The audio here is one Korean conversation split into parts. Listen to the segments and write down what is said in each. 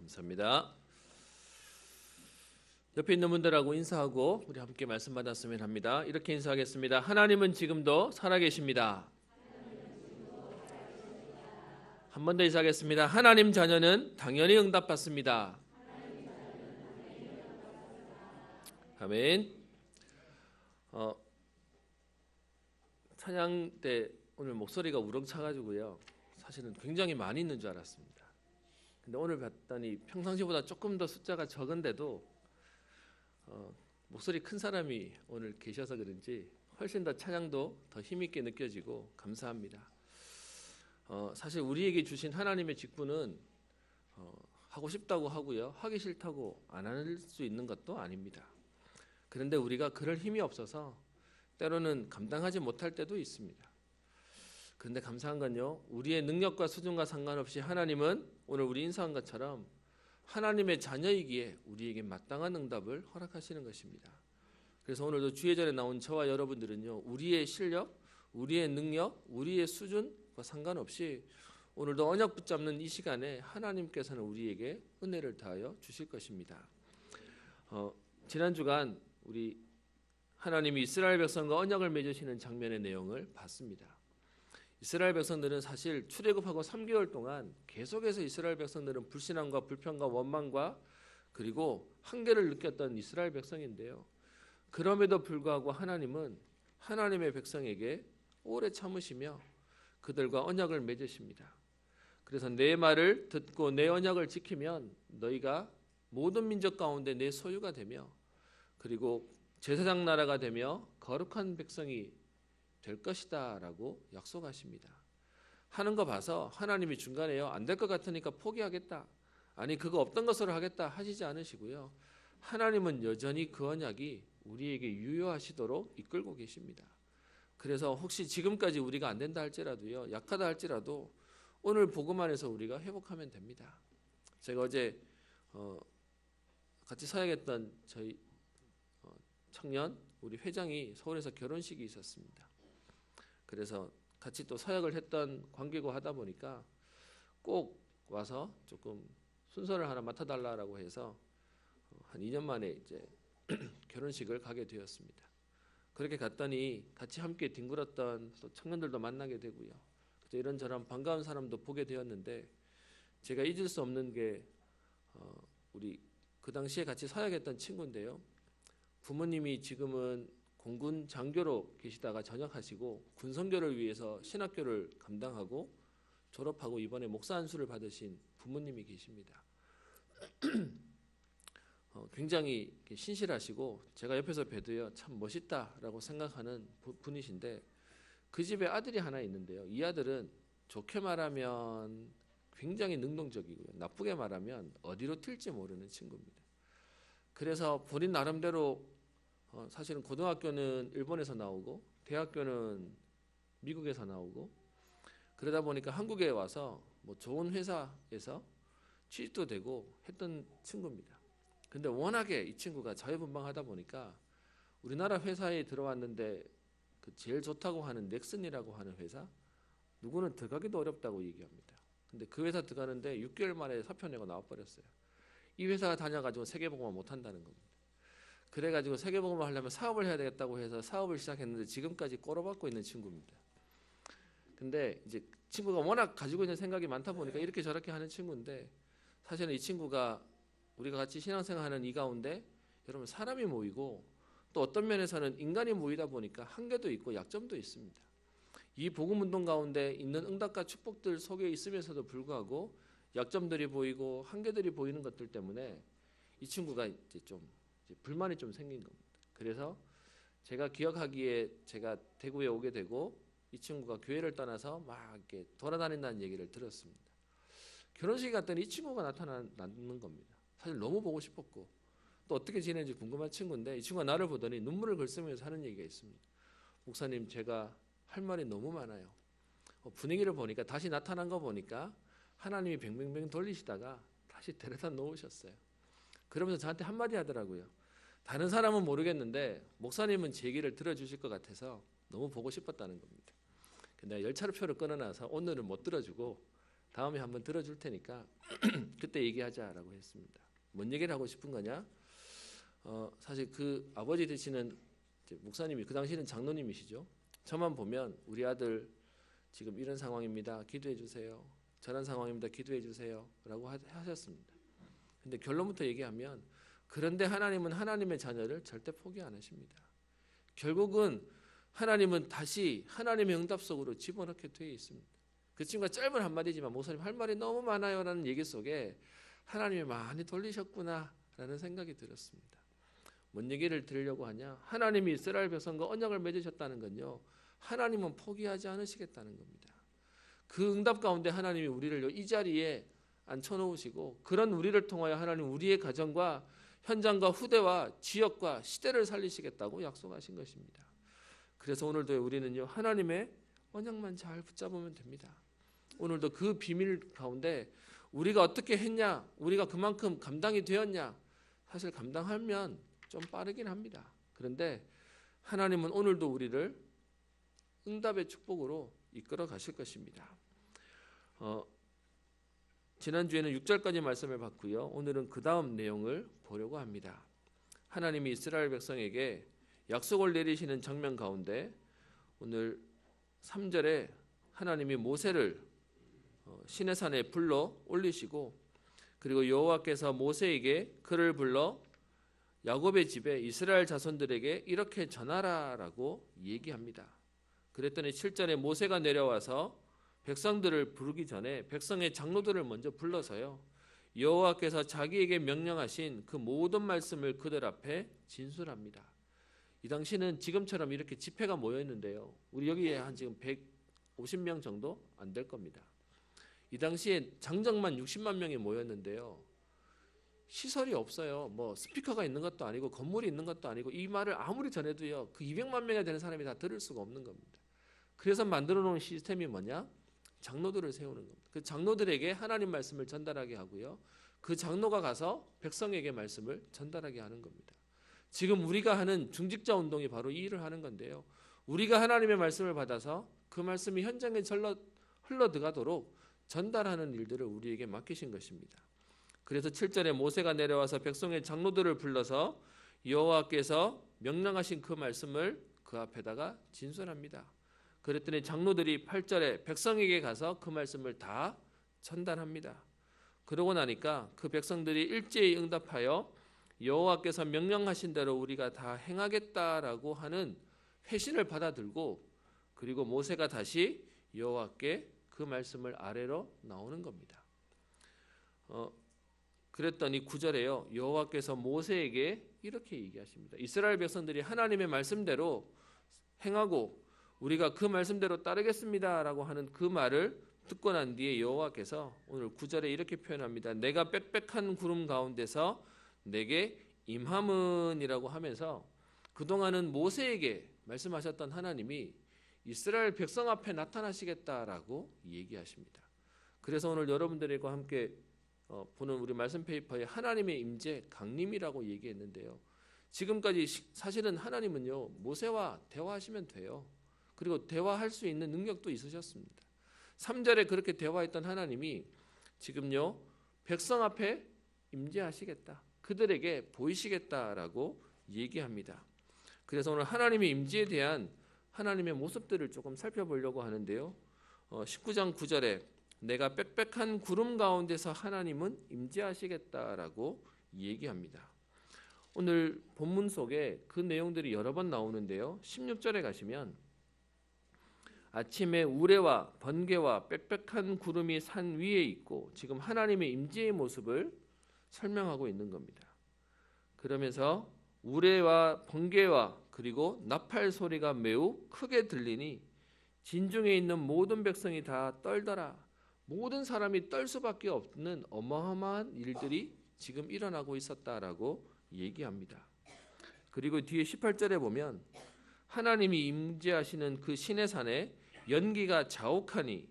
감사합니다. 옆에 있는 분들하고 인사하고 우리 함께 말씀 받았으면 합니다. 이렇게 인사하겠습니다. 하나님은 지금도 살아계십니다. 한 번 더 인사하겠습니다. 하나님 자녀는 당연히 응답받습니다. 아멘. 찬양 때 오늘 목소리가 우렁차가지고요. 사실은 굉장히 많이 있는 줄 알았습니다. 근데 오늘 봤더니 평상시보다 조금 더 숫자가 적은데도 목소리 큰 사람이 오늘 계셔서 그런지 훨씬 더 찬양도 더 힘있게 느껴지고 감사합니다. 사실 우리에게 주신 하나님의 직분은 하고 싶다고 하고요, 하기 싫다고 안 할 수 있는 것도 아닙니다. 그런데 우리가 그럴 힘이 없어서 때로는 감당하지 못할 때도 있습니다. 그런데 감사한 건요, 우리의 능력과 수준과 상관없이 하나님은 오늘 우리 인사한 것처럼 하나님의 자녀이기에 우리에게 마땅한 응답을 허락하시는 것입니다. 그래서 오늘도 주예전에 나온 저와 여러분들은요, 우리의 실력, 우리의 능력, 우리의 수준과 상관없이 오늘도 언약 붙잡는 이 시간에 하나님께서는 우리에게 은혜를 더하여 주실 것입니다. 지난 주간 우리 하나님이 이스라엘 백성과 언약을 맺으시는 장면의 내용을 봤습니다. 이스라엘 백성들은 사실 출애굽하고 3개월 동안 계속해서 이스라엘 백성들은 불신앙과 불평과 원망과 그리고 한계를 느꼈던 이스라엘 백성인데요. 그럼에도 불구하고 하나님은 하나님의 백성에게 오래 참으시며 그들과 언약을 맺으십니다. 그래서 내 말을 듣고 내 언약을 지키면 너희가 모든 민족 가운데 내 소유가 되며 그리고 제사장 나라가 되며 거룩한 백성이 될 것이다 라고 약속하십니다. 하는 거 봐서 하나님이 중간에요, 안 될 것 같으니까 포기하겠다, 아니 그거 없던 것으로 하겠다 하시지 않으시고요. 하나님은 여전히 그 언약이 우리에게 유효하시도록 이끌고 계십니다. 그래서 혹시 지금까지 우리가 안 된다 할지라도요, 약하다 할지라도 오늘 복음 안에서 우리가 회복하면 됩니다. 제가 어제 같이 사역했던 저희 청년 우리 회장이 서울에서 결혼식이 있었습니다. 그래서 같이 또 사역을 했던 관계고 하다 보니까 꼭 와서 조금 순서를 하나 맡아달라고 해서 한 2년 만에 이제 결혼식을 가게 되었습니다. 그렇게 갔더니 같이 함께 뒹굴었던 또 청년들도 만나게 되고요. 이런저런 반가운 사람도 보게 되었는데 제가 잊을 수 없는 게 우리 그 당시에 같이 사역했던 친구인데요. 부모님이 지금은 공군 장교로 계시다가 전역하시고 군선교를 위해서 신학교를 감당하고 졸업하고 이번에 목사 안수를 받으신 부모님이 계십니다. 굉장히 신실하시고 제가 옆에서 뵈도요 참 멋있다라고 생각하는 분이신데 그 집에 아들이 하나 있는데요. 이 아들은 좋게 말하면 굉장히 능동적이고요. 나쁘게 말하면 어디로 튈지 모르는 친구입니다. 그래서 본인 나름대로 사실은 고등학교는 일본에서 나오고 대학교는 미국에서 나오고 그러다 보니까 한국에 와서 뭐 좋은 회사에서 취직도 되고 했던 친구입니다. 근데 워낙에 이 친구가 자유분방하다 보니까 우리나라 회사에 들어왔는데 그 제일 좋다고 하는 넥슨이라고 하는 회사 누구는 들어가기도 어렵다고 얘기합니다. 근데 그 회사 들어가는데 6개월 만에 사표 내고 나와버렸어요. 이 회사가 다녀가지고 세계복음화 못한다는 겁니다. 그래가지고 세계복음화 하려면 사업을 해야 되겠다고 해서 사업을 시작했는데 지금까지 꼬로박고 있는 친구입니다. 근데 이제 친구가 워낙 가지고 있는 생각이 많다 보니까 이렇게 저렇게 하는 친구인데 사실은 이 친구가 우리가 같이 신앙생활하는 이 가운데 여러분 사람이 모이고 또 어떤 면에서는 인간이 모이다 보니까 한계도 있고 약점도 있습니다. 이 복음운동 가운데 있는 응답과 축복들 속에 있으면서도 불구하고 약점들이 보이고 한계들이 보이는 것들 때문에 이 친구가 이제 불만이 좀 생긴 겁니다. 그래서 제가 기억하기에 제가 대구에 오게 되고 이 친구가 교회를 떠나서 막 이렇게 돌아다닌다는 얘기를 들었습니다. 결혼식에 갔더니 이 친구가 나타나는 겁니다. 사실 너무 보고 싶었고 또 어떻게 지내는지 궁금한 친구인데 이 친구가 나를 보더니 눈물을 글쓰면서 하는 얘기가 있습니다. 목사님 제가 할 말이 너무 많아요. 분위기를 보니까 다시 나타난 거 보니까 하나님이 뱅뱅뱅 돌리시다가 다시 데려다 놓으셨어요. 그러면서 저한테 한마디 하더라고요. 다른 사람은 모르겠는데 목사님은 제 얘기를 들어주실 것 같아서 너무 보고 싶었다는 겁니다. 근데 열차로 표를 끊어놔서 오늘은 못 들어주고 다음에 한번 들어줄 테니까 그때 얘기하자라고 했습니다. 뭔 얘기를 하고 싶은 거냐? 사실 그 아버지 되시는 목사님이 그 당시에는 장로님이시죠. 저만 보면 우리 아들 지금 이런 상황입니다. 기도해 주세요. 저런 상황입니다. 기도해 주세요. 라고 하셨습니다. 근데 결론부터 얘기하면 그런데 하나님은 하나님의 자녀를 절대 포기 안 하십니다. 결국은 하나님은 다시 하나님의 응답 속으로 집어넣게 되어 있습니다. 그 친구가 짧은 한마디지만 목사님 할 말이 너무 많아요 라는 얘기 속에 하나님이 많이 돌리셨구나 라는 생각이 들었습니다. 뭔 얘기를 들으려고 하냐? 하나님이 이스라엘 백성과 언약을 맺으셨다는 건요. 하나님은 포기하지 않으시겠다는 겁니다. 그 응답 가운데 하나님이 우리를 이 자리에 앉혀놓으시고 그런 우리를 통하여 하나님 우리의 가정과 현장과 후대와 지역과 시대를 살리시겠다고 약속하신 것입니다. 그래서 오늘도 우리는요 하나님의 언약만 잘 붙잡으면 됩니다. 오늘도 그 비밀 가운데 우리가 어떻게 했냐, 우리가 그만큼 감당이 되었냐, 사실 감당하면 좀 빠르긴 합니다. 그런데 하나님은 오늘도 우리를 응답의 축복으로 이끌어 가실 것입니다. 지난주에는 6절까지 말씀을 봤고요. 오늘은 그 다음 내용을 보려고 합니다. 하나님이 이스라엘 백성에게 약속을 내리시는 장면 가운데 오늘 3절에 하나님이 모세를 시내산에 불러 올리시고 그리고 여호와께서 모세에게 그를 불러 야곱의 집에 이스라엘 자손들에게 이렇게 전하라라고 얘기합니다. 그랬더니 7절에 모세가 내려와서 백성들을 부르기 전에 백성의 장로들을 먼저 불러서요. 여호와께서 자기에게 명령하신 그 모든 말씀을 그들 앞에 진술합니다. 이 당시는 지금처럼 이렇게 집회가 모여 있는데요. 우리 여기에 한 지금 150명 정도 안 될 겁니다. 이 당시에 장정만 60만 명이 모였는데요. 시설이 없어요. 뭐 스피커가 있는 것도 아니고 건물이 있는 것도 아니고 이 말을 아무리 전해도요. 그 200만 명이 되는 사람이 다 들을 수가 없는 겁니다. 그래서 만들어 놓은 시스템이 뭐냐? 장로들을 세우는 겁니다. 그 장로들에게 하나님 말씀을 전달하게 하고요. 그 장로가 가서 백성에게 말씀을 전달하게 하는 겁니다. 지금 우리가 하는 중직자 운동이 바로 이 일을 하는 건데요. 우리가 하나님의 말씀을 받아서 그 그 말씀이 현장에 흘러들어가도록 전달하는 일들을 우리에게 맡기신 것입니다. 그래서 7절에 모세가 내려와서 백성의 장로들을 불러서 여호와께서 명령하신 그 말씀을 그 앞에다가 진술합니다. 그랬더니 장로들이 8절에 백성에게 가서 그 말씀을 다 전달합니다. 그러고 나니까 그 백성들이 일제히 응답하여 여호와께서 명령하신 대로 우리가 다 행하겠다라고 하는 회신을 받아들고, 그리고 모세가 다시 여호와께 그 말씀을 아래로 나오는 겁니다. 그랬더니 9절에요. 여호와께서 모세에게 이렇게 얘기하십니다. 이스라엘 백성들이 하나님의 말씀대로 행하고 우리가 그 말씀대로 따르겠습니다라고 하는 그 말을 듣고 난 뒤에 여호와께서 오늘 9절에 이렇게 표현합니다. 내가 빽빽한 구름 가운데서 내게 임함은이라고 하면서 그동안은 모세에게 말씀하셨던 하나님이 이스라엘 백성 앞에 나타나시겠다라고 얘기하십니다. 그래서 오늘 여러분들과 함께 보는 우리 말씀 페이퍼에 하나님의 임재 강림이라고 얘기했는데요. 지금까지 사실은 하나님은요, 모세와 대화하시면 돼요. 그리고 대화할 수 있는 능력도 있으셨습니다. 3절에 그렇게 대화했던 하나님이 지금요, 백성 앞에 임재하시겠다, 그들에게 보이시겠다라고 얘기합니다. 그래서 오늘 하나님의 임재에 대한 하나님의 모습들을 조금 살펴보려고 하는데요. 19장 9절에 내가 빽빽한 구름 가운데서 하나님은 임재하시겠다라고 얘기합니다. 오늘 본문 속에 그 내용들이 여러 번 나오는데요. 16절에 가시면 아침에 우레와 번개와 빽빽한 구름이 산 위에 있고, 지금 하나님의 임재의 모습을 설명하고 있는 겁니다. 그러면서 우레와 번개와 그리고 나팔 소리가 매우 크게 들리니 진중에 있는 모든 백성이 다 떨더라. 모든 사람이 떨 수밖에 없는 어마어마한 일들이 지금 일어나고 있었다라고 얘기합니다. 그리고 뒤에 18절에 보면 하나님이 임재하시는 그 시내 산에 연기가 자욱하니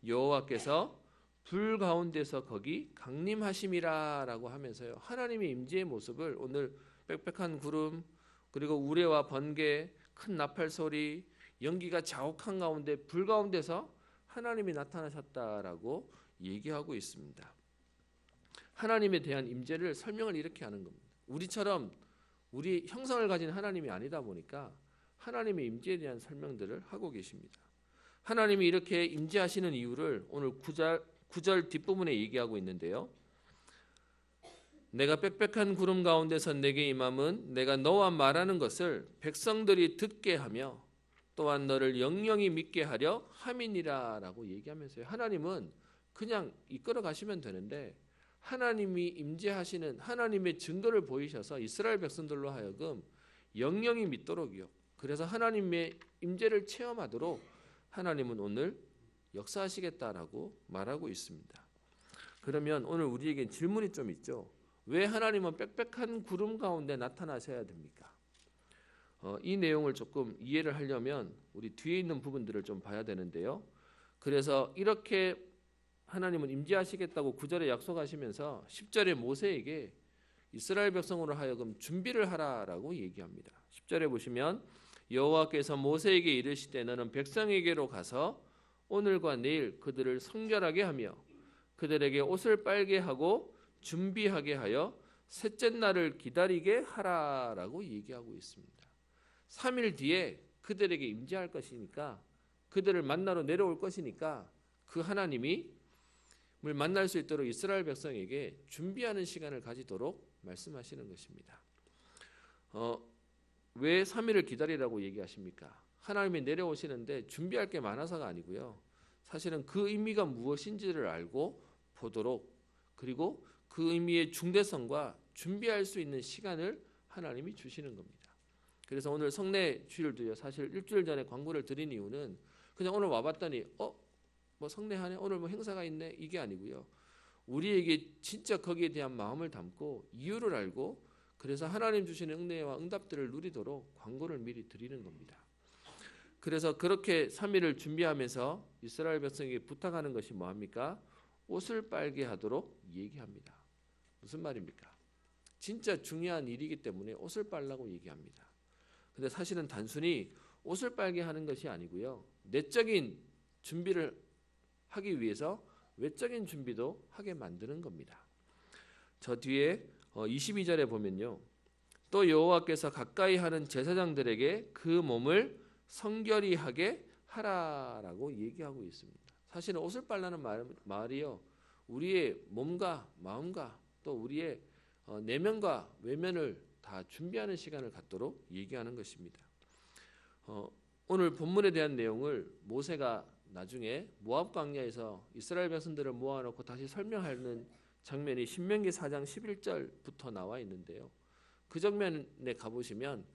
여호와께서 불 가운데서 거기 강림하심이라라고 하면서요, 하나님의 임재의 모습을 오늘 빽빽한 구름, 그리고 우레와 번개, 큰 나팔 소리, 연기가 자욱한 가운데 불 가운데서 하나님이 나타나셨다라고 얘기하고 있습니다. 하나님에 대한 임재를 설명을 이렇게 하는 겁니다. 우리처럼 우리 형상을 가진 하나님이 아니다 보니까 하나님의 임재에 대한 설명들을 하고 계십니다. 하나님이 이렇게 임재하시는 이유를 오늘 9절 뒷부분에 얘기하고 있는데요. 내가 빽빽한 구름 가운데서 내게 임함은 내가 너와 말하는 것을 백성들이 듣게 하며 또한 너를 영영히 믿게 하려 함이니라라고 얘기하면서요. 하나님은 그냥 이끌어 가시면 되는데 하나님이 임재하시는 하나님의 증거를 보이셔서 이스라엘 백성들로 하여금 영영히 믿도록이요. 그래서 하나님의 임재를 체험하도록 하나님은 오늘 역사하시겠다라고 말하고 있습니다. 그러면 오늘 우리에게 질문이 좀 있죠. 왜 하나님은 빽빽한 구름 가운데 나타나셔야 됩니까? 이 내용을 조금 이해를 하려면 우리 뒤에 있는 부분들을 좀 봐야 되는데요. 그래서 이렇게 하나님은 임재하시겠다고 9절에 약속하시면서 10절에 모세에게 이스라엘 백성으로 하여금 준비를 하라라고 얘기합니다. 10절에 보시면 여호와께서 모세에게 이르시되 너는 백성에게로 가서 오늘과 내일 그들을 성결하게 하며 그들에게 옷을 빨게 하고 준비하게 하여 셋째 날을 기다리게 하라라고 얘기하고 있습니다. 3일 뒤에 그들에게 임재할 것이니까, 그들을 만나러 내려올 것이니까 그 하나님이 만날 수 있도록 이스라엘 백성에게 준비하는 시간을 가지도록 말씀하시는 것입니다. 왜 3일을 기다리라고 얘기하십니까? 하나님이 내려오시는데 준비할 게 많아서가 아니고요. 사실은 그 의미가 무엇인지를 알고 보도록, 그리고 그 의미의 중대성과 준비할 수 있는 시간을 하나님이 주시는 겁니다. 그래서 오늘 성례 주일도요. 사실 일주일 전에 광고를 드린 이유는 그냥 오늘 와봤더니 뭐 성례하네, 오늘 뭐 행사가 있네, 이게 아니고요. 우리에게 진짜 거기에 대한 마음을 담고 이유를 알고, 그래서 하나님 주시는 은혜와 응답들을 누리도록 광고를 미리 드리는 겁니다. 그래서 그렇게 3일을 준비하면서 이스라엘 백성에게 부탁하는 것이 뭐합니까? 옷을 빨게 하도록 얘기합니다. 무슨 말입니까? 진짜 중요한 일이기 때문에 옷을 빨라고 얘기합니다. 근데 사실은 단순히 옷을 빨게 하는 것이 아니고요. 내적인 준비를 하기 위해서 외적인 준비도 하게 만드는 겁니다. 저 뒤에 22절에 보면요. 또 여호와께서 가까이 하는 제사장들에게 그 몸을 성결히 하게 하라라고 얘기하고 있습니다. 사실은 옷을 빨라는 말이요. 우리의 몸과 마음과 또 우리의 내면과 외면을 다 준비하는 시간을 갖도록 얘기하는 것입니다. 오늘 본문에 대한 내용을 모세가 나중에 모압 광야에서 이스라엘 백성들을 모아놓고 다시 설명하는 장면이 신명기 4장 11절부터 나와 있는데요. 그 장면에 가보시면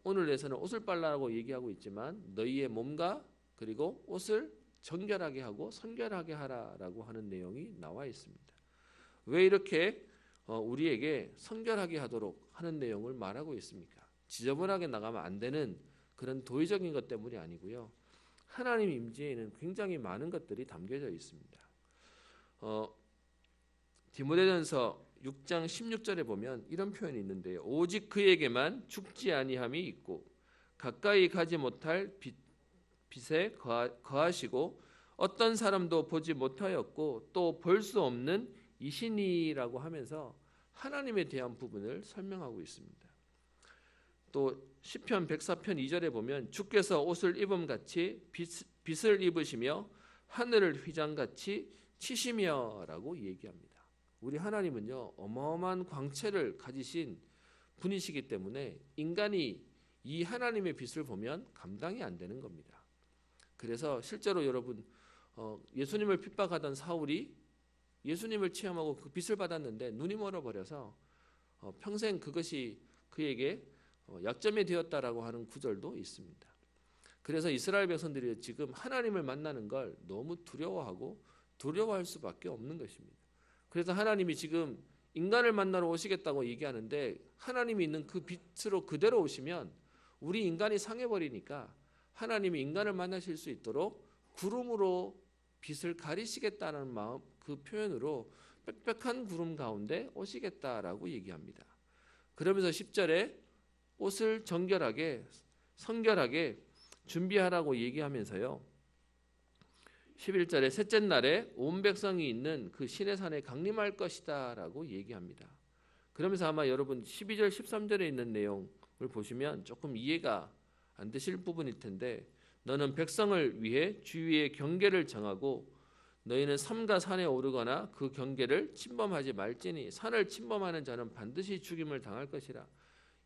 오늘에서는 옷을 빨라라고 얘기하고 있지만 너희의 몸과 그리고 옷을 정결하게 하고 선결하게 하라라고 하는 내용이 나와 있습니다. 왜 이렇게 우리에게 선결하게 하도록 하는 내용을 말하고 있습니까? 지저분하게 나가면 안 되는 그런 도의적인 것 때문이 아니고요. 하나님 임재에는 굉장히 많은 것들이 담겨져 있습니다. 디모데전서 6장 16절에 보면 이런 표현이 있는데요. 오직 그에게만 죽지 아니함이 있고 가까이 가지 못할 빛에 거하시고 어떤 사람도 보지 못하였고 또 볼 수 없는 이신이라고 하면서 하나님에 대한 부분을 설명하고 있습니다. 또 시편 104편 2절에 보면 주께서 옷을 입음같이 빛을 입으시며 하늘을 휘장같이 치시며라고 얘기합니다. 우리 하나님은요 어마어마한 광채를 가지신 분이시기 때문에 인간이 이 하나님의 빛을 보면 감당이 안 되는 겁니다. 그래서 실제로 여러분 예수님을 핍박하던 사울이 예수님을 체험하고 그 빛을 받았는데 눈이 멀어버려서 평생 그것이 그에게 약점이 되었다라고 하는 구절도 있습니다. 그래서 이스라엘 백성들이 지금 하나님을 만나는 걸 너무 두려워할 수밖에 없는 것입니다. 그래서 하나님이 지금 인간을 만나러 오시겠다고 얘기하는데 하나님이 있는 그 빛으로 그대로 오시면 우리 인간이 상해버리니까 하나님이 인간을 만나실 수 있도록 구름으로 빛을 가리시겠다는 마음 그 표현으로 빽빽한 구름 가운데 오시겠다라고 얘기합니다. 그러면서 10절에 옷을 정결하게 성결하게 준비하라고 얘기하면서요. 11절에 셋째 날에 온 백성이 있는 그 시내산에 강림할 것이다 라고 얘기합니다. 그러면서 아마 여러분 12절 13절에 있는 내용을 보시면 조금 이해가 안 되실 부분일 텐데 너는 백성을 위해 주위의 경계를 정하고 너희는 삼가 산에 오르거나 그 경계를 침범하지 말지니 산을 침범하는 자는 반드시 죽임을 당할 것이라.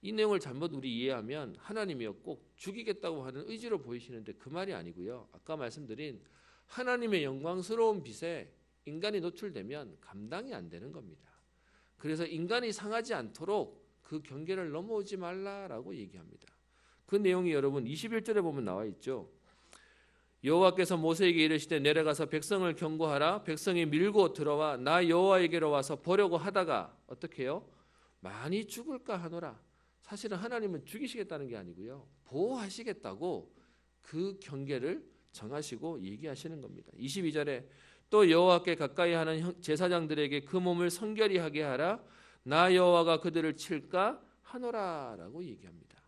이 내용을 잘못 우리 이해하면 하나님이요 꼭 죽이겠다고 하는 의지로 보이시는데 그 말이 아니고요. 아까 말씀드린 하나님의 영광스러운 빛에 인간이 노출되면 감당이 안 되는 겁니다. 그래서 인간이 상하지 않도록 그 경계를 넘어오지 말라라고 얘기합니다. 그 내용이 여러분 21절에 보면 나와 있죠. 여호와께서 모세에게 이르시되 내려가서 백성을 경고하라. 백성이 밀고 들어와 나 여호와에게로 와서 보려고 하다가 어떻게 해요? 많이 죽을까 하노라. 사실은 하나님은 죽이시겠다는 게 아니고요. 보호하시겠다고 그 경계를 정하시고 얘기하시는 겁니다. 22절에 또 여호와께 가까이 하는 제사장들에게 그 몸을 성결히 하게 하라. 나 여호와가 그들을 칠까 하노라라고 얘기합니다.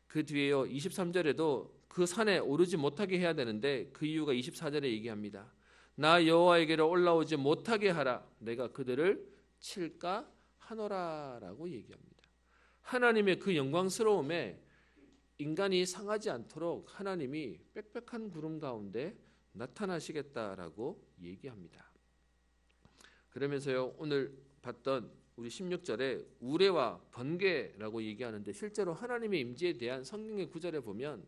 그 뒤에요 23절에도 그 산에 오르지 못하게 해야 되는데 그 이유가 24절에 얘기합니다. 나 여호와에게로 올라오지 못하게 하라. 내가 그들을 칠까 하노라라고 얘기합니다. 하나님의 그 영광스러움에 인간이 상하지 않도록 하나님이 빽빽한 구름 가운데 나타나시겠다라고 얘기합니다. 그러면서요 오늘 봤던 우리 16절에 우레와 번개라고 얘기하는데 실제로 하나님의 임재에 대한 성경의 구절에 보면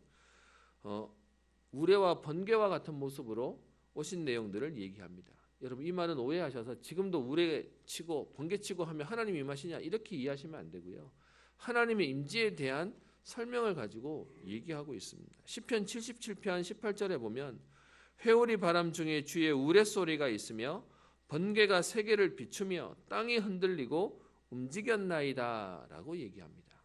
우레와 번개와 같은 모습으로 오신 내용들을 얘기합니다. 여러분 이 말은 오해하셔서 지금도 우레치고 번개치고 하면 하나님 임하시냐 이렇게 이해하시면 안 되고요. 하나님의 임재에 대한 설명을 가지고 얘기하고 있습니다. 시편 77편 18절에 보면 회오리 바람 중에 주의 우레소리가 있으며 번개가 세계를 비추며 땅이 흔들리고 움직였나이다 라고 얘기합니다.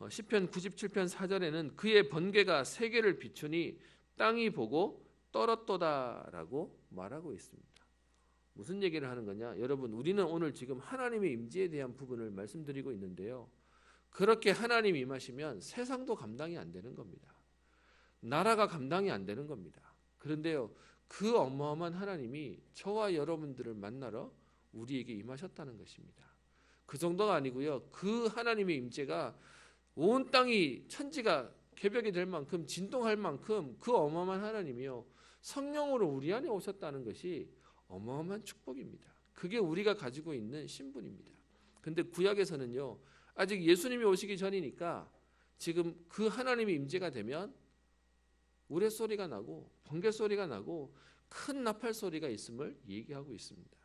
시편 97편 4절에는 그의 번개가 세계를 비추니 땅이 보고 떨었도다 라고 말하고 있습니다. 무슨 얘기를 하는 거냐? 여러분 우리는 오늘 지금 하나님의 임재에 대한 부분을 말씀드리고 있는데요. 그렇게 하나님이 임하시면 세상도 감당이 안 되는 겁니다. 나라가 감당이 안 되는 겁니다. 그런데요, 그 어마어마한 하나님이 저와 여러분들을 만나러 우리에게 임하셨다는 것입니다. 그 정도가 아니고요, 그 하나님의 임재가 온 땅이 천지가 개벽이 될 만큼 진동할 만큼 그 어마어마한 하나님이요, 성령으로 우리 안에 오셨다는 것이 어마어마한 축복입니다. 그게 우리가 가지고 있는 신분입니다. 근데 구약에서는요, 아직 예수님이 오시기 전이니까 지금 그 하나님의 임재가 되면 우레소리가 나고 번개소리가 나고 큰 나팔소리가 있음을 얘기하고 있습니다.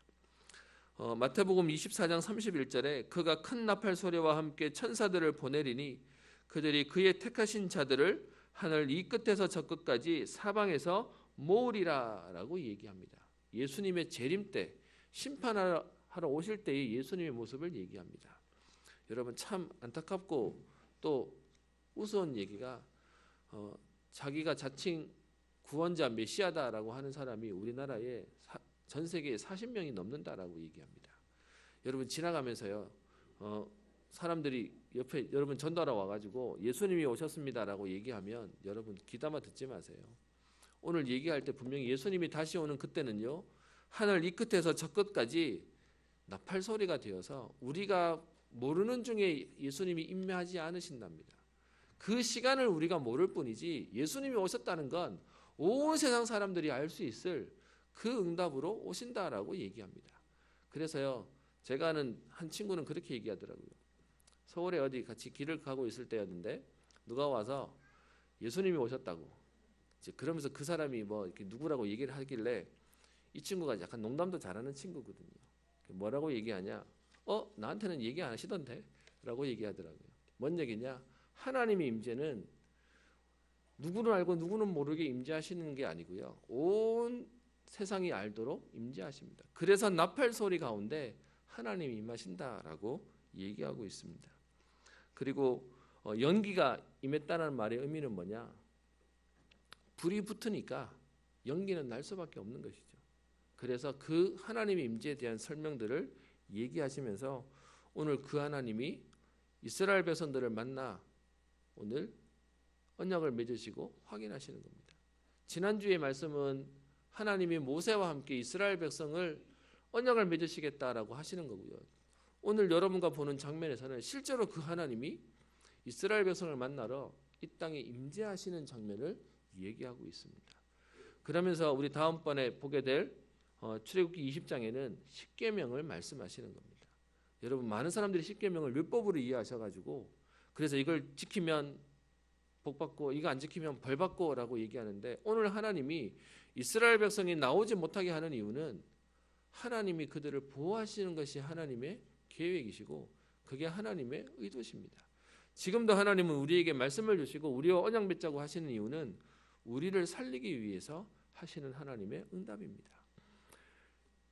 마태복음 24장 31절에 그가 큰 나팔소리와 함께 천사들을 보내리니 그들이 그의 택하신 자들을 하늘 이 끝에서 저 끝까지 사방에서 모으리라 라고 얘기합니다. 예수님의 재림 때 심판하러 오실 때의 예수님의 모습을 얘기합니다. 여러분, 참 안타깝고 또 우스운 얘기가 자기가 자칭 구원자 메시아다라고 하는 사람이 우리나라에 전 세계에 40명이 넘는다라고 얘기합니다. 여러분, 지나가면서요, 사람들이 옆에 여러분 전도하러 와가지고 예수님이 오셨습니다라고 얘기하면 여러분 귀담아 듣지 마세요. 오늘 얘기할 때 분명히 예수님이 다시 오는 그때는요, 하늘 이 끝에서 저 끝까지 나팔 소리가 되어서 우리가 모르는 중에 예수님이 임매하지 않으신답니다. 그 시간을 우리가 모를 뿐이지 예수님이 오셨다는 건 온 세상 사람들이 알 수 있을 그 응답으로 오신다라고 얘기합니다. 그래서요, 제가 아는 한 친구는 그렇게 얘기하더라고요. 서울에 어디 같이 길을 가고 있을 때였는데 누가 와서 예수님이 오셨다고, 이제 그러면서 그 사람이 뭐 이렇게 누구라고 얘기를 하길래 이 친구가 약간 농담도 잘하는 친구거든요. 뭐라고 얘기하냐? 나한테는 얘기 안 하시던데? 라고 얘기하더라고요. 뭔 얘기냐? 하나님의 임재는 누구는 알고 누구는 모르게 임재하시는 게 아니고요, 온 세상이 알도록 임재하십니다. 그래서 나팔 소리 가운데 하나님이 임하신다라고 얘기하고 있습니다. 그리고 연기가 임했다는 말의 의미는 뭐냐? 불이 붙으니까 연기는 날 수밖에 없는 것이죠. 그래서 그 하나님의 임재에 대한 설명들을 얘기하시면서 오늘 그 하나님이 이스라엘 백성들을 만나 오늘 언약을 맺으시고 확인하시는 겁니다. 지난주의 말씀은 하나님이 모세와 함께 이스라엘 백성을 언약을 맺으시겠다라고 하시는 거고요. 오늘 여러분과 보는 장면에서는 실제로 그 하나님이 이스라엘 백성을 만나러 이 땅에 임재하시는 장면을 얘기하고 있습니다. 그러면서 우리 다음번에 보게 될 출애굽기 20장에는 십계명을 말씀하시는 겁니다. 여러분, 많은 사람들이 십계명을 율법으로 이해하셔가지고 그래서 이걸 지키면 복받고 이거 안 지키면 벌받고라고 얘기하는데, 오늘 하나님이 이스라엘 백성이 나오지 못하게 하는 이유는 하나님이 그들을 보호하시는 것이 하나님의 계획이시고 그게 하나님의 의도십니다. 지금도 하나님은 우리에게 말씀을 주시고 우리와 언약 맺자고 하시는 이유는 우리를 살리기 위해서 하시는 하나님의 응답입니다.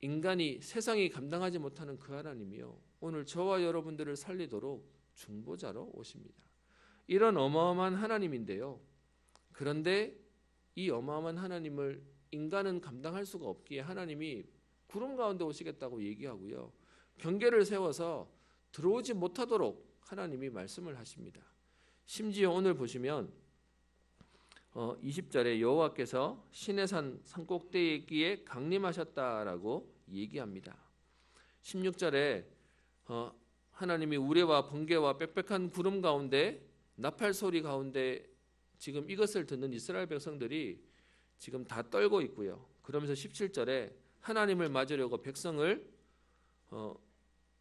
인간이, 세상이 감당하지 못하는 그 하나님이요, 오늘 저와 여러분들을 살리도록 중보자로 오십니다. 이런 어마어마한 하나님인데요, 그런데 이 어마어마한 하나님을 인간은 감당할 수가 없기에 하나님이 구름 가운데 오시겠다고 얘기하고요, 경계를 세워서 들어오지 못하도록 하나님이 말씀을 하십니다. 심지어 오늘 보시면 20절에 여호와께서 시내산 산꼭대기에 강림하셨다라고 얘기합니다. 16절에 하나님이 우레와 번개와 빽빽한 구름 가운데 나팔 소리 가운데 지금 이것을 듣는 이스라엘 백성들이 지금 다 떨고 있고요. 그러면서 17절에 하나님을 맞으려고 백성을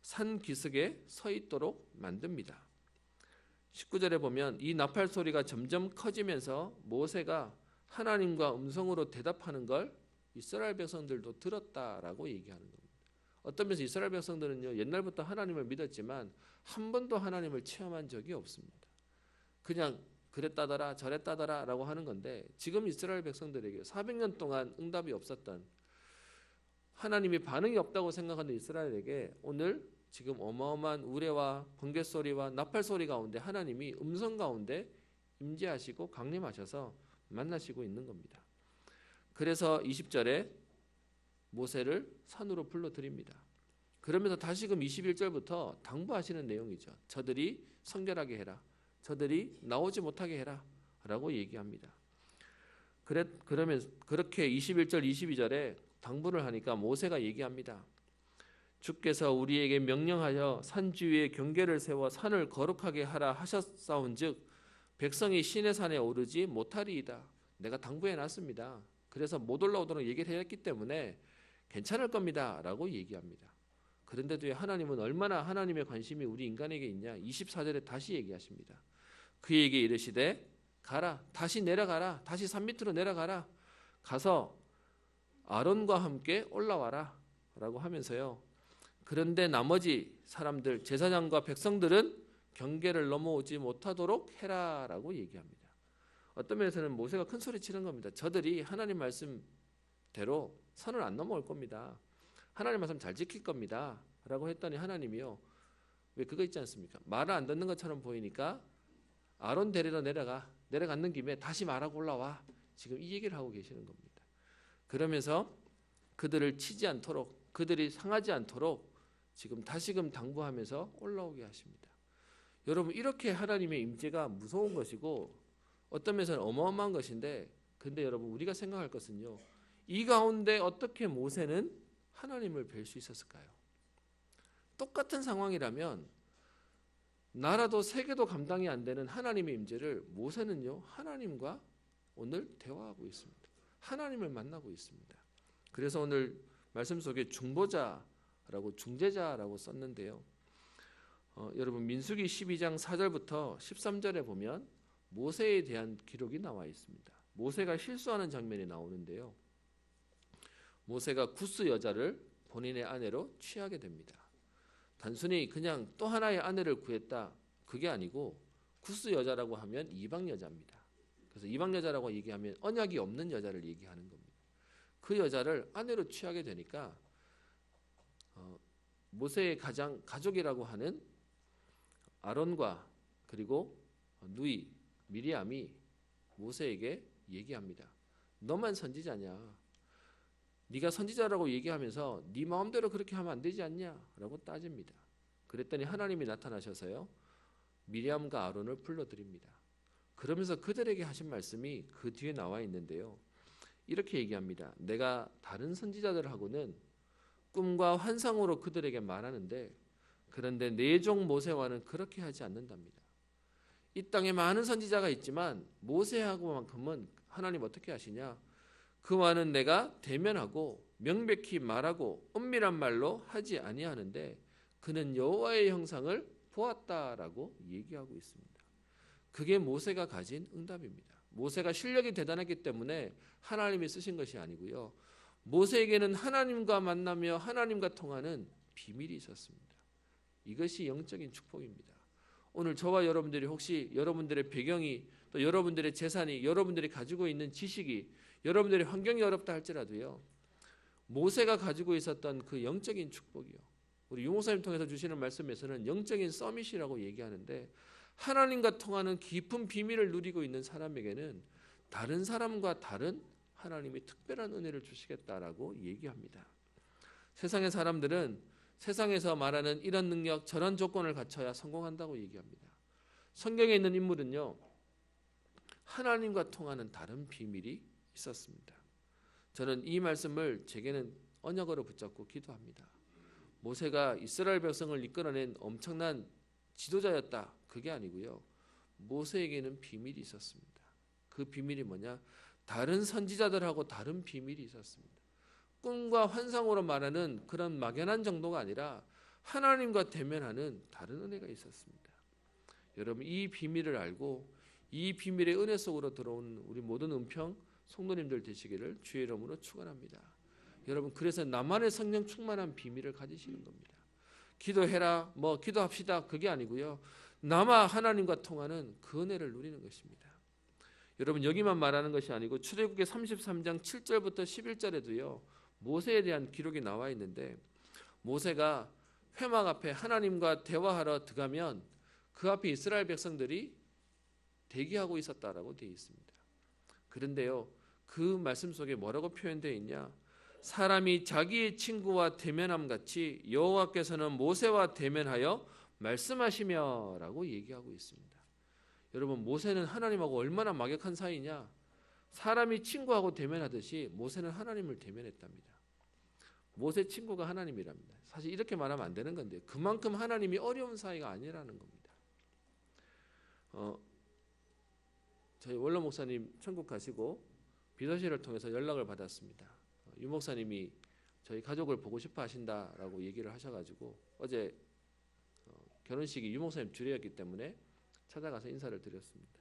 산 기슭에 서 있도록 만듭니다. 19절에 보면 이 나팔 소리가 점점 커지면서 모세가 하나님과 음성으로 대답하는 걸 이스라엘 백성들도 들었다라고 얘기하는 겁니다. 어떤 면에서 이스라엘 백성들은요, 옛날부터 하나님을 믿었지만 한 번도 하나님을 체험한 적이 없습니다. 그냥 그랬다더라 저랬다더라 라고 하는 건데, 지금 이스라엘 백성들에게 400년 동안 응답이 없었던, 하나님이 반응이 없다고 생각하는 이스라엘에게 오늘 지금 어마어마한 우레와 번개 소리와 나팔 소리 가운데 하나님이 음성 가운데 임재하시고 강림하셔서 만나시고 있는 겁니다. 그래서 20절에 모세를 산으로 불러드립니다. 그러면서 다시금 21절부터 당부하시는 내용이죠. 저들이 성결하게 해라, 저들이 나오지 못하게 해라 라고 얘기합니다. 그러면 그렇게 21절 22절에 당부를 하니까 모세가 얘기합니다. 주께서 우리에게 명령하여 산주위에 경계를 세워 산을 거룩하게 하라 하셨사온즉 백성이 시내 산에 오르지 못하리이다. 내가 당부해 놨습니다. 그래서 못 올라오도록 얘기를 했기 때문에 괜찮을 겁니다 라고 얘기합니다. 그런데도 하나님은 얼마나 하나님의 관심이 우리 인간에게 있냐. 24절에 다시 얘기하십니다. 그에게 이르시되 가라, 다시 내려가라, 다시 산 밑으로 내려가라, 가서 아론과 함께 올라와라 라고 하면서요, 그런데 나머지 사람들 제사장과 백성들은 경계를 넘어오지 못하도록 해라 라고 얘기합니다. 어떤 면에서는 모세가 큰 소리 치는 겁니다. 저들이 하나님 말씀대로 선을 안 넘어올 겁니다. 하나님 말씀 잘 지킬 겁니다 라고 했더니 하나님이요, 왜 그거 있지 않습니까? 말을 안 듣는 것처럼 보이니까 아론 데리러 내려가는 김에 다시 말하고 올라와. 지금 이 얘기를 하고 계시는 겁니다. 그러면서 그들을 치지 않도록, 그들이 상하지 않도록 지금 다시금 당부하면서 올라오게 하십니다. 여러분, 이렇게 하나님의 임재가 무서운 것이고 어떤 면에서는 어마어마한 것인데, 근데 여러분 우리가 생각할 것은요, 이 가운데 어떻게 모세는 하나님을 뵐 수 있었을까요? 똑같은 상황이라면 나라도 세계도 감당이 안 되는 하나님의 임재를 모세는요, 하나님과 오늘 대화하고 있습니다. 하나님을 만나고 있습니다. 그래서 오늘 말씀 속에 중보자라고, 중재자라고 썼는데요, 여러분 민수기 12장 4절부터 13절에 보면 모세에 대한 기록이 나와 있습니다. 모세가 실수하는 장면이 나오는데요, 모세가 구스 여자를 본인의 아내로 취하게 됩니다. 단순히 그냥 또 하나의 아내를 구했다, 그게 아니고 구스 여자라고 하면 이방 여자입니다. 그래서 이방 여자라고 얘기하면 언약이 없는 여자를 얘기하는 겁니다. 그 여자를 아내로 취하게 되니까 모세의 가족이라고 하는 아론과 그리고 누이 미리암이 모세에게 얘기합니다. 너만 선지자냐? 네가 선지자라고 얘기하면서 네 마음대로 그렇게 하면 안 되지 않냐? 라고 따집니다. 그랬더니 하나님이 나타나셔서요, 미리암과 아론을 불러드립니다. 그러면서 그들에게 하신 말씀이 그 뒤에 나와 있는데요, 이렇게 얘기합니다. 내가 다른 선지자들하고는 꿈과 환상으로 그들에게 말하는데, 그런데 내 종 모세와는 그렇게 하지 않는답니다. 이 땅에 많은 선지자가 있지만 모세하고만큼은 하나님 어떻게 하시냐? 그와는 내가 대면하고 명백히 말하고 은밀한 말로 하지 아니하는데 그는 여호와의 형상을 보았다라고 얘기하고 있습니다. 그게 모세가 가진 응답입니다. 모세가 실력이 대단했기 때문에 하나님이 쓰신 것이 아니고요, 모세에게는 하나님과 만나며 하나님과 통하는 비밀이 있었습니다. 이것이 영적인 축복입니다. 오늘 저와 여러분들이 혹시 여러분들의 배경이, 또 여러분들의 재산이, 여러분들이 가지고 있는 지식이, 여러분들의 환경이 어렵다 할지라도요, 모세가 가지고 있었던 그 영적인 축복이요, 우리 유목사님 통해서 주시는 말씀에서는 영적인 서밋이라고 얘기하는데, 하나님과 통하는 깊은 비밀을 누리고 있는 사람에게는 다른 사람과 다른 하나님이 특별한 은혜를 주시겠다라고 얘기합니다. 세상의 사람들은 세상에서 말하는 이런 능력, 저런 조건을 갖춰야 성공한다고 얘기합니다. 성경에 있는 인물은요, 하나님과 통하는 다른 비밀이 있었습니다. 저는 이 말씀을 제게는 언약으로 붙잡고 기도합니다. 모세가 이스라엘 백성을 이끌어낸 엄청난 지도자였다, 그게 아니고요, 모세에게는 비밀이 있었습니다. 그 비밀이 뭐냐? 다른 선지자들하고 다른 비밀이 있었습니다. 꿈과 환상으로 말하는 그런 막연한 정도가 아니라 하나님과 대면하는 다른 은혜가 있었습니다. 여러분, 이 비밀을 알고 이 비밀의 은혜 속으로 들어온 우리 모든 은평 성도님들 되시기를 주의 이름으로 축원합니다. 여러분, 그래서 나만의 성령 충만한 비밀을 가지시는 겁니다. 기도해라, 기도합시다, 그게 아니고요, 나만 하나님과 통하는 그 은혜를 누리는 것입니다. 여러분, 여기만 말하는 것이 아니고 출애굽기 33장 7절부터 11절에도요 모세에 대한 기록이 나와 있는데, 모세가 회막 앞에 하나님과 대화하러 들어가면 그 앞에 이스라엘 백성들이 대기하고 있었다라고 되어 있습니다. 그런데요, 그 말씀 속에 뭐라고 표현되어 있냐? 사람이 자기의 친구와 대면함 같이 여호와께서는 모세와 대면하여 말씀하시며라고 얘기하고 있습니다. 여러분, 모세는 하나님하고 얼마나 막역한 사이냐? 사람이 친구하고 대면하듯이 모세는 하나님을 대면했답니다. 모세 친구가 하나님이랍니다. 사실 이렇게 말하면 안 되는 건데 그만큼 하나님이 어려운 사이가 아니라는 겁니다. 저희 원로 목사님 천국 가시고 비서실을 통해서 연락을 받았습니다. 유 목사님이 저희 가족을 보고 싶어 하신다라고 얘기를 하셔가지고 어제 결혼식이 유 목사님 주례였기 때문에 찾아가서 인사를 드렸습니다.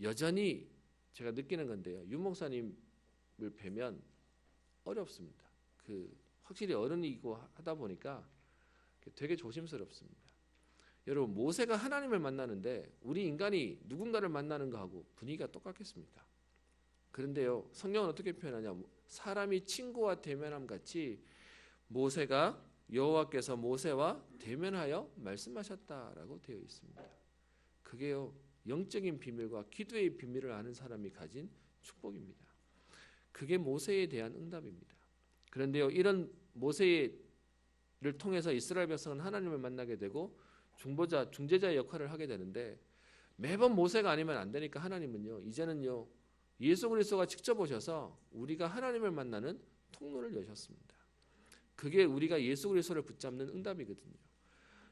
여전히 제가 느끼는 건데요. 유 목사님을 뵈면 어렵습니다. 확실히 어른이고 하다 보니까 되게 조심스럽습니다. 여러분 모세가 하나님을 만나는데 우리 인간이 누군가를 만나는 거하고 분위기가 똑같겠습니까? 그런데요 성경은 어떻게 표현하냐, 사람이 친구와 대면함 같이 모세가 여호와께서 모세와 대면하여 말씀하셨다라고 되어 있습니다. 그게요 영적인 비밀과 기도의 비밀을 아는 사람이 가진 축복입니다. 그게 모세에 대한 응답입니다. 그런데요 이런 모세를 통해서 이스라엘 백성은 하나님을 만나게 되고 중보자, 중재자의 역할을 하게 되는데 매번 모세가 아니면 안 되니까 하나님은요 이제는요 예수 그리스도가 직접 오셔서 우리가 하나님을 만나는 통로를 여셨습니다. 그게 우리가 예수 그리스도를 붙잡는 응답이거든요.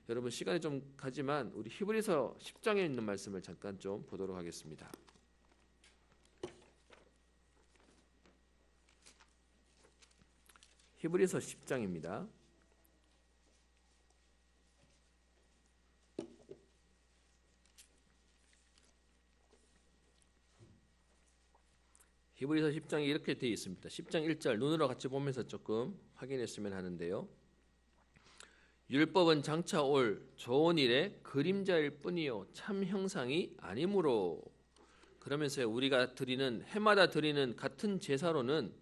여러분 시간이 좀 가지만 우리 히브리서 10장에 있는 말씀을 잠깐 좀 보도록 하겠습니다. 히브리서 10장입니다. 히브리서 10장이 이렇게 되어 있습니다. 10장 1절 눈으로 같이 보면서 조금 확인했으면 하는데요. 율법은 장차 올 좋은 일의 그림자일 뿐이요 참 형상이 아니므로. 그러면서 우리가 드리는 해마다 드리는 같은 제사로는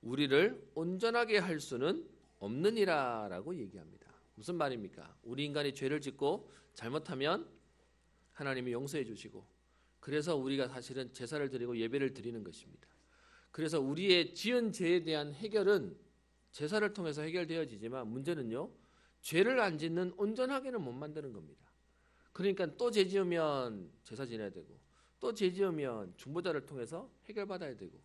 우리를 온전하게 할 수는 없느니라라고 얘기합니다. 무슨 말입니까? 우리 인간이 죄를 짓고 잘못하면 하나님이 용서해 주시고 그래서 우리가 사실은 제사를 드리고 예배를 드리는 것입니다. 그래서 우리의 지은 죄에 대한 해결은 제사를 통해서 해결되어지지만 문제는요. 죄를 안 짓는 온전하게는 못 만드는 겁니다. 그러니까 또 죄 지으면 제사 지내야 되고 또 죄 지으면 중보자를 통해서 해결받아야 되고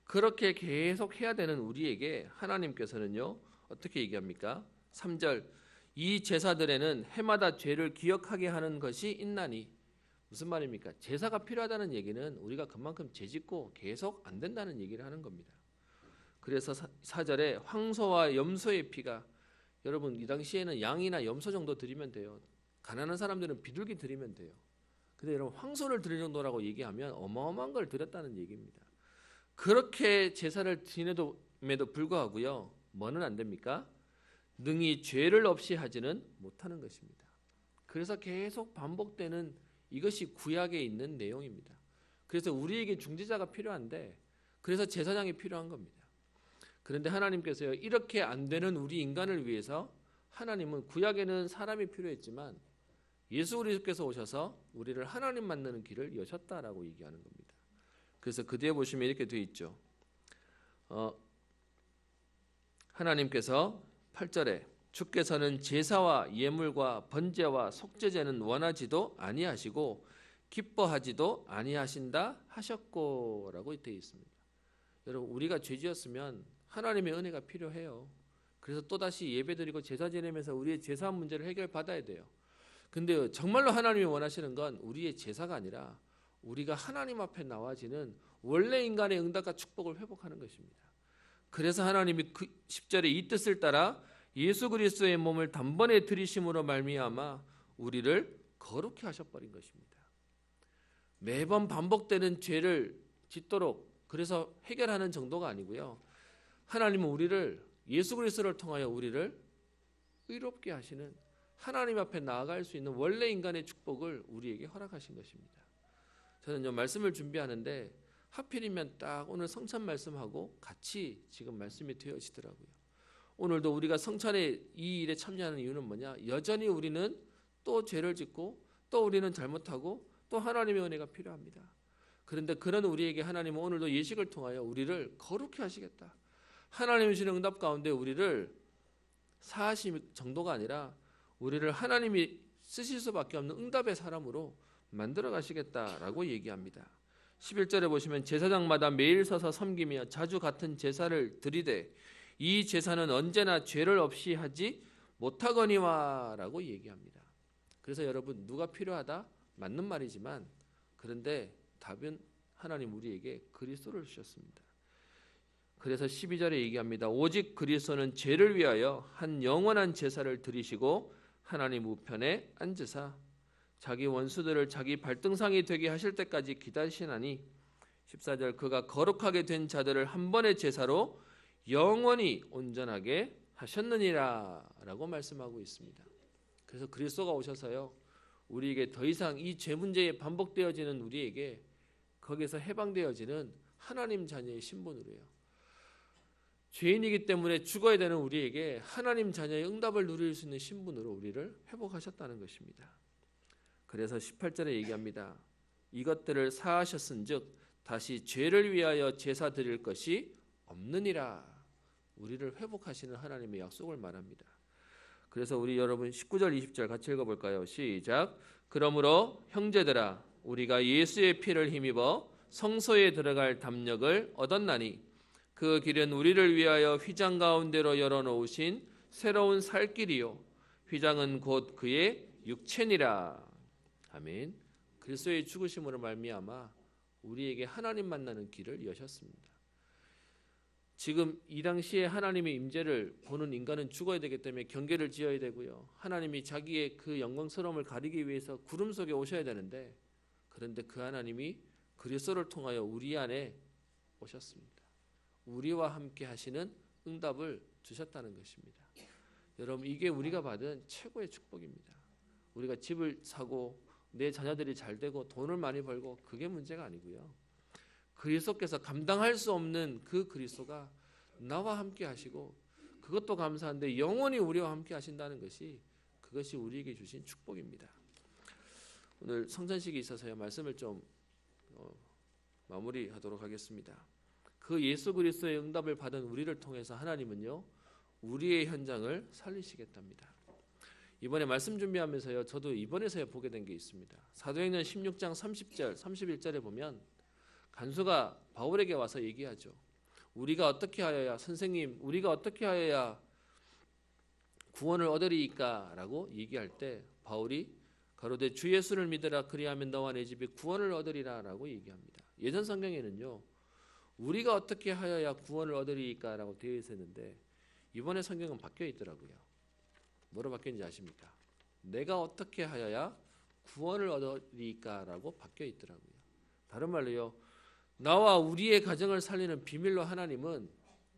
그렇게 계속 해야 되는 우리에게 하나님께서는요. 어떻게 얘기합니까? 3절 이 제사들에는 해마다 죄를 기억하게 하는 것이 있나니. 무슨 말입니까? 제사가 필요하다는 얘기는 우리가 그만큼 죄짓고 계속 안 된다는 얘기를 하는 겁니다. 그래서 4절에 황소와 염소의 피가, 여러분 이 당시에는 양이나 염소 정도 드리면 돼요. 가난한 사람들은 비둘기 드리면 돼요. 근데 여러분 황소를 드릴 정도라고 얘기하면 어마어마한 걸 드렸다는 얘기입니다. 그렇게 제사를 지내도에도 불구하고요. 뭐는 안 됩니까? 능히 죄를 없이 하지는 못하는 것입니다. 그래서 계속 반복되는 이것이 구약에 있는 내용입니다. 그래서 우리에게 중재자가 필요한데 그래서 제사장이 필요한 겁니다. 그런데 하나님께서요. 이렇게 안 되는 우리 인간을 위해서 하나님은 구약에는 사람이 필요했지만 예수 그리스도께서 오셔서 우리를 하나님 만나는 길을 여셨다라고 얘기하는 겁니다. 그래서 그 뒤에 보시면 이렇게 되어 있죠. 하나님께서 8절에 주께서는 제사와 예물과 번제와 속죄제는 원하지도 아니하시고 기뻐하지도 아니하신다 하셨고라고 되어 있습니다. 여러분 우리가 죄지었으면 하나님의 은혜가 필요해요. 그래서 또다시 예배드리고 제사 지내면서 우리의 제사 문제를 해결받아야 돼요. 근데 정말로 하나님이 원하시는 건 우리의 제사가 아니라 우리가 하나님 앞에 나와지는 원래 인간의 응답과 축복을 회복하는 것입니다. 그래서 하나님이 10절에 이 뜻을 따라 예수 그리스도의 몸을 단번에 들이심으로 말미암아 우리를 거룩히 하셔버린 것입니다. 매번 반복되는 죄를 짓도록 그래서 해결하는 정도가 아니고요. 하나님은 우리를 예수 그리스도를 통하여 우리를 의롭게 하시는 하나님 앞에 나아갈 수 있는 원래 인간의 축복을 우리에게 허락하신 것입니다. 저는 이 말씀을 준비하는데 하필이면 딱 오늘 성찬 말씀하고 같이 지금 말씀이 되어지더라고요. 오늘도 우리가 성찬의 이 일에 참여하는 이유는 뭐냐? 여전히 우리는 또 죄를 짓고 또 우리는 잘못하고 또 하나님의 은혜가 필요합니다. 그런데 그런 우리에게 하나님은 오늘도 예식을 통하여 우리를 거룩히 하시겠다. 하나님이 주시는 응답 가운데 우리를 사하심 정도가 아니라 우리를 하나님이 쓰실 수밖에 없는 응답의 사람으로 만들어 가시겠다라고 얘기합니다. 11절에 보시면 제사장마다 매일 서서 섬기며 자주 같은 제사를 드리되 이 제사는 언제나 죄를 없이 하지 못하거니와 라고 얘기합니다. 그래서 여러분 누가 필요하다? 맞는 말이지만 그런데 답은 하나님 우리에게 그리스도를 주셨습니다. 그래서 12절에 얘기합니다. 오직 그리스도는 죄를 위하여 한 영원한 제사를 드리시고 하나님 우편에 앉으사 자기 원수들을 자기 발등상이 되게 하실 때까지 기다리시나니 14절 그가 거룩하게 된 자들을 한 번의 제사로 영원히 온전하게 하셨느니라 라고 말씀하고 있습니다. 그래서 그리스도가 오셔서요 우리에게 더 이상 이 죄 문제에 반복되어지는 우리에게 거기서 해방되어지는 하나님 자녀의 신분으로요 죄인이기 때문에 죽어야 되는 우리에게 하나님 자녀의 응답을 누릴 수 있는 신분으로 우리를 회복하셨다는 것입니다. 그래서 18절에 얘기합니다. 이것들을 사하셨은즉 다시 죄를 위하여 제사 드릴 것이 없느니라. 우리를 회복하시는 하나님의 약속을 말합니다. 그래서 우리 여러분 19절 20절 같이 읽어볼까요? 시작. 그러므로 형제들아 우리가 예수의 피를 힘입어 성소에 들어갈 담력을 얻었나니 그 길은 우리를 위하여 휘장 가운데로 열어놓으신 새로운 살 길이요 휘장은 곧 그의 육체니라. 아멘. 그리스도의 죽으심으로 말미암아 우리에게 하나님 만나는 길을 여셨습니다. 지금 이 당시에 하나님의 임재를 보는 인간은 죽어야 되기 때문에 경계를 지어야 되고요. 하나님이 자기의 그 영광스러움을 가리기 위해서 구름 속에 오셔야 되는데 그런데 그 하나님이 그리스도를 통하여 우리 안에 오셨습니다. 우리와 함께 하시는 응답을 주셨다는 것입니다. 여러분 이게 우리가 받은 최고의 축복입니다. 우리가 집을 사고 내 자녀들이 잘 되고 돈을 많이 벌고 그게 문제가 아니고요. 그리스도께서 감당할 수 없는 그 그리스도가 나와 함께 하시고 그것도 감사한데 영원히 우리와 함께 하신다는 것이 그것이 우리에게 주신 축복입니다. 오늘 성찬식이 있어서요. 말씀을 좀 마무리하도록 하겠습니다. 그 예수 그리스도의 응답을 받은 우리를 통해서 하나님은요. 우리의 현장을 살리시겠답니다. 이번에 말씀 준비하면서요. 저도 이번에서야 보게 된 게 있습니다. 사도행전 16장 30절 31절에 보면 간수가 바울에게 와서 얘기하죠. 우리가 어떻게 하여야 선생님 우리가 어떻게 하여야 구원을 얻으리이까 라고 얘기할 때 바울이 가로되 주 예수를 믿으라 그리하면 너와 내 집이 구원을 얻으리라 라고 얘기합니다. 예전 성경에는요. 우리가 어떻게 하여야 구원을 얻으리이까 라고 되어 있었는데 이번에 성경은 바뀌어 있더라고요. 뭐로 바뀌었는지 아십니까? 내가 어떻게 하여야 구원을 얻으리이까 라고 바뀌어 있더라고요. 다른 말로요. 나와 우리의 가정을 살리는 비밀로 하나님은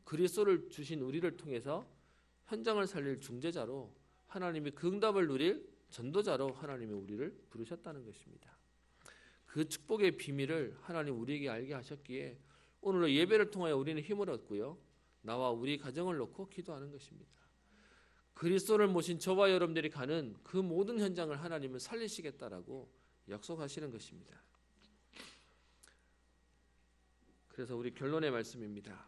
그리스도를 주신 우리를 통해서 현장을 살릴 중재자로 하나님이 그 응답을 누릴 전도자로 하나님이 우리를 부르셨다는 것입니다. 그 축복의 비밀을 하나님 우리에게 알게 하셨기에 오늘 예배를 통하여 우리는 힘을 얻고요. 나와 우리 가정을 놓고 기도하는 것입니다. 그리스도를 모신 저와 여러분들이 가는 그 모든 현장을 하나님은 살리시겠다라고 약속하시는 것입니다. 그래서 우리 결론의 말씀입니다.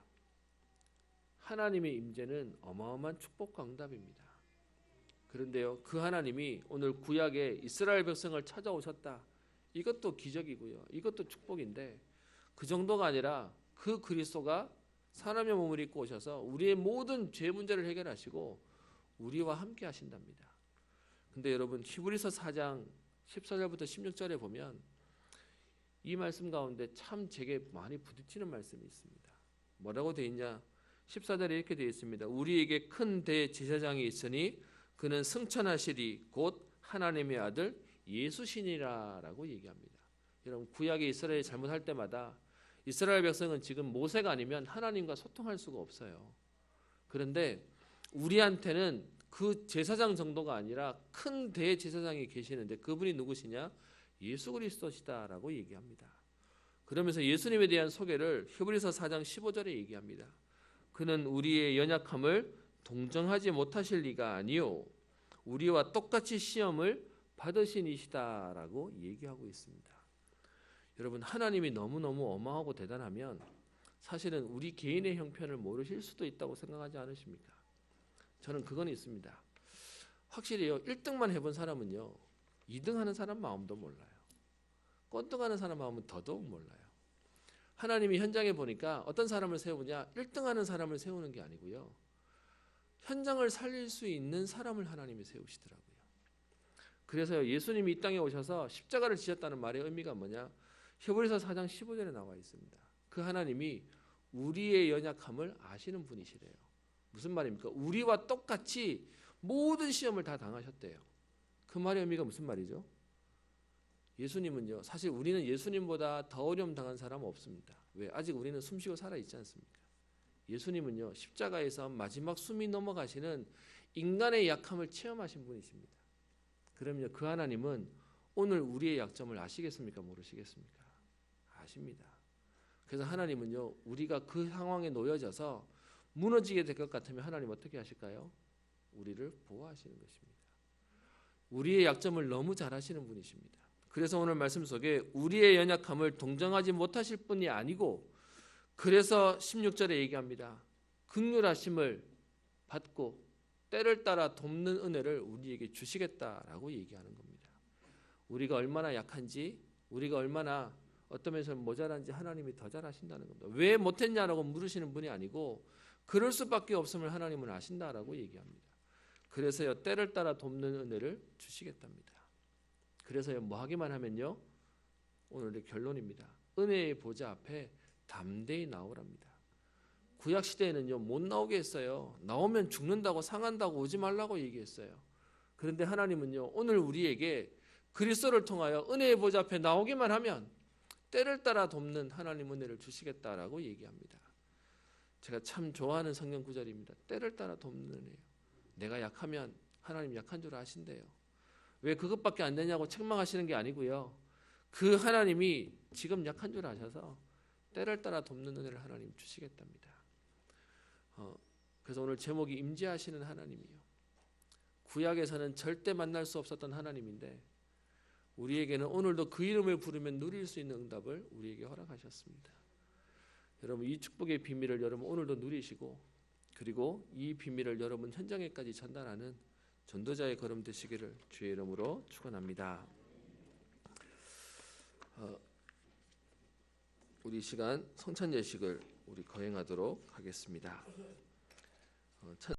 하나님의 임재는 어마어마한 축복과 응답입니다. 그런데요, 그 하나님이 오늘 구약에 이스라엘 백성을 찾아오셨다. 이것도 기적이고요. 이것도 축복인데 그 정도가 아니라 그 그리스도가 사람의 몸을 입고 오셔서 우리의 모든 죄 문제를 해결하시고 우리와 함께 하신답니다. 근데 여러분 히브리서 4장 14절부터 16절에 보면 이 말씀 가운데 참 제게 많이 부딪히는 말씀이 있습니다. 뭐라고 되어 있냐? 14절에 이렇게 되어 있습니다. 우리에게 큰 대제사장이 있으니 그는 승천하시리 곧 하나님의 아들 예수시니라 라고 얘기합니다. 여러분 구약의 이스라엘이 잘못할 때마다 이스라엘 백성은 지금 모세가 아니면 하나님과 소통할 수가 없어요. 그런데 우리한테는 그 제사장 정도가 아니라 큰 대제사장이 계시는데 그분이 누구시냐? 예수 그리스도시다라고 얘기합니다. 그러면서 예수님에 대한 소개를 히브리서 4장 15절에 얘기합니다. 그는 우리의 연약함을 동정하지 못하실 리가 아니요 우리와 똑같이 시험을 받으신 이시다라고 얘기하고 있습니다. 여러분 하나님이 너무너무 어마하고 대단하면 사실은 우리 개인의 형편을 모르실 수도 있다고 생각하지 않으십니까? 저는 그건 있습니다. 확실히요 1등만 해본 사람은요 2등 하는 사람 마음도 몰라요. 꼴등하는 사람 마음은 더더욱 몰라요. 하나님이 현장에 보니까 어떤 사람을 세우냐? 1등하는 사람을 세우는 게 아니고요. 현장을 살릴 수 있는 사람을 하나님이 세우시더라고요. 그래서 예수님이 이 땅에 오셔서 십자가를 지셨다는 말의 의미가 뭐냐? 히브리서 4장 15절에 나와 있습니다. 그 하나님이 우리의 연약함을 아시는 분이시래요. 무슨 말입니까? 우리와 똑같이 모든 시험을 다 당하셨대요. 그 말의 의미가 무슨 말이죠? 예수님은요, 사실 우리는 예수님보다 더 어려움 당한 사람은 없습니다. 왜? 아직 우리는 숨쉬고 살아있지 않습니까? 예수님은요, 십자가에서 마지막 숨이 넘어가시는 인간의 약함을 체험하신 분이십니다. 그러면요, 그 하나님은 오늘 우리의 약점을 아시겠습니까? 모르시겠습니까? 아십니다. 그래서 하나님은요, 우리가 그 상황에 놓여져서 무너지게 될 것 같으면 하나님 어떻게 하실까요? 우리를 보호하시는 것입니다. 우리의 약점을 너무 잘 아시는 분이십니다. 그래서 오늘 말씀 속에 우리의 연약함을 동정하지 못하실 분이 아니고, 그래서 16절에 얘기합니다. 긍휼하심을 받고 때를 따라 돕는 은혜를 우리에게 주시겠다라고 얘기하는 겁니다. 우리가 얼마나 약한지, 우리가 얼마나 어떤 면에서 모자란지 하나님이 더 잘 아신다는 겁니다. 왜 못했냐라고 물으시는 분이 아니고 그럴 수밖에 없음을 하나님은 아신다라고 얘기합니다. 그래서요, 때를 따라 돕는 은혜를 주시겠답니다. 그래서요, 뭐 하기만 하면요, 오늘의 결론입니다. 은혜의 보좌 앞에 담대히 나오랍니다. 구약 시대에는요, 못 나오게 했어요. 나오면 죽는다고, 상한다고, 오지 말라고 얘기했어요. 그런데 하나님은요, 오늘 우리에게 그리스도를 통하여 은혜의 보좌 앞에 나오기만 하면 때를 따라 돕는 하나님 은혜를 주시겠다라고 얘기합니다. 제가 참 좋아하는 성경 구절입니다. 때를 따라 돕는 은혜요. 내가 약하면 하나님 약한 줄 아신대요. 왜 그것밖에 안 되냐고 책망하시는 게 아니고요. 그 하나님이 지금 약한 줄 아셔서 때를 따라 돕는 은혜를 하나님 주시겠답니다. 그래서 오늘 제목이 임재하시는 하나님이요. 구약에서는 절대 만날 수 없었던 하나님인데 우리에게는 오늘도 그 이름을 부르면 누릴 수 있는 응답을 우리에게 허락하셨습니다. 여러분, 이 축복의 비밀을 여러분 오늘도 누리시고, 그리고 이 비밀을 여러분 현장에까지 전달하는 전도자의 걸음 되시기를 주의 이름으로 축원합니다. 우리 시간 성찬 예식을 우리 거행하도록 하겠습니다.